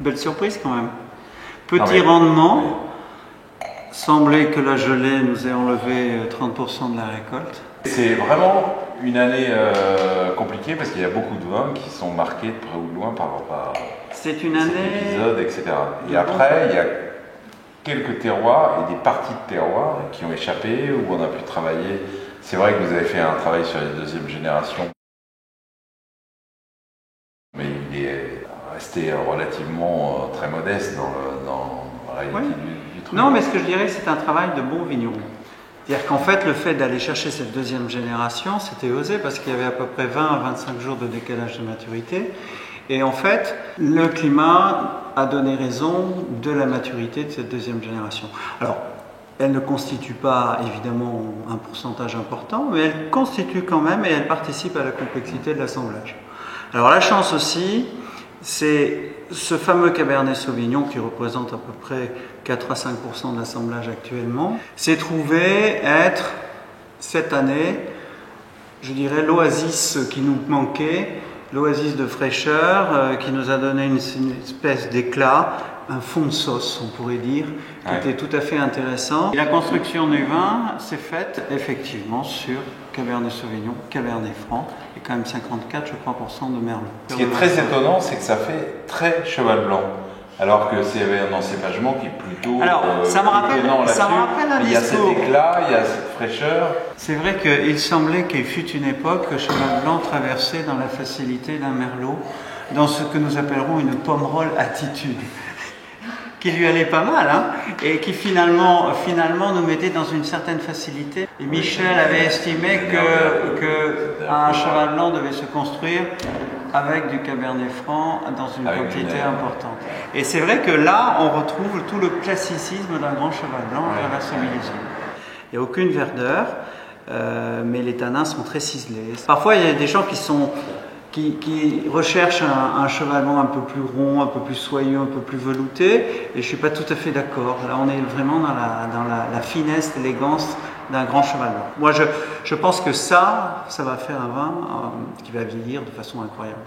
Belle surprise quand même. Petit rendement. Semblait que la gelée nous ait enlevé 30% de la récolte. C'est vraiment une année compliquée parce qu'il y a beaucoup de vins qui sont marqués de près ou de loin par C'est une année épisodes, etc. Et après, il y a quelques terroirs et des parties de terroirs qui ont échappé, où on a pu travailler. C'est vrai que vous avez fait un travail sur les deuxièmes générations, mais il est resté relativement très modeste dans la réalité du truc. Non, mais ce que je dirais, c'est un travail de bon vigneron. C'est-à-dire qu'en fait, le fait d'aller chercher cette deuxième génération, c'était osé parce qu'il y avait à peu près 20 à 25 jours de décalage de maturité. Et en fait, le climat a donné raison de la maturité de cette deuxième génération. Alors, elle ne constitue pas évidemment un pourcentage important, mais elle constitue quand même et elle participe à la complexité de l'assemblage. Alors la chance aussi, c'est ce fameux Cabernet Sauvignon qui représente à peu près 4 à 5% de l'assemblage actuellement, s'est trouvé être cette année, je dirais, l'oasis qui nous manquait, l'oasis de fraîcheur qui nous a donné une espèce d'éclat, un fond de sauce, on pourrait dire, qui était tout à fait intéressant. Et la construction du vin s'est faite effectivement sur Cabernet Sauvignon, Cabernet Franc et quand même 54, je crois, de Merlot. Ce qui est très étonnant, c'est que ça fait très cheval blanc. Alors que c'est un encépagement qui est plutôt. Alors, ça me rappelle un discours. Il y a cet éclat, il y a cette fraîcheur. C'est vrai qu'il semblait qu'il fut une époque que Cheval Blanc traversait dans la facilité d'un merlot, dans ce que nous appellerons une pomerole attitude, qui lui allait pas mal, hein, et qui finalement nous mettait dans une certaine facilité. Et Michel avait estimé qu'un Cheval Blanc devait se construire avec du Cabernet Franc dans une quantité importante. Et c'est vrai que là, on retrouve tout le classicisme d'un grand cheval blanc à travers ce millésime. Il n'y a aucune verdeur, mais les tanins sont très ciselés. Parfois, il y a des gens qui recherchent un cheval blanc un peu plus rond, un peu plus soyeux, un peu plus velouté, et je ne suis pas tout à fait d'accord. Là, on est vraiment dans la finesse, l'élégance d'un grand cheval blanc. Moi, je pense que ça va faire un vin qui va vieillir de façon incroyable.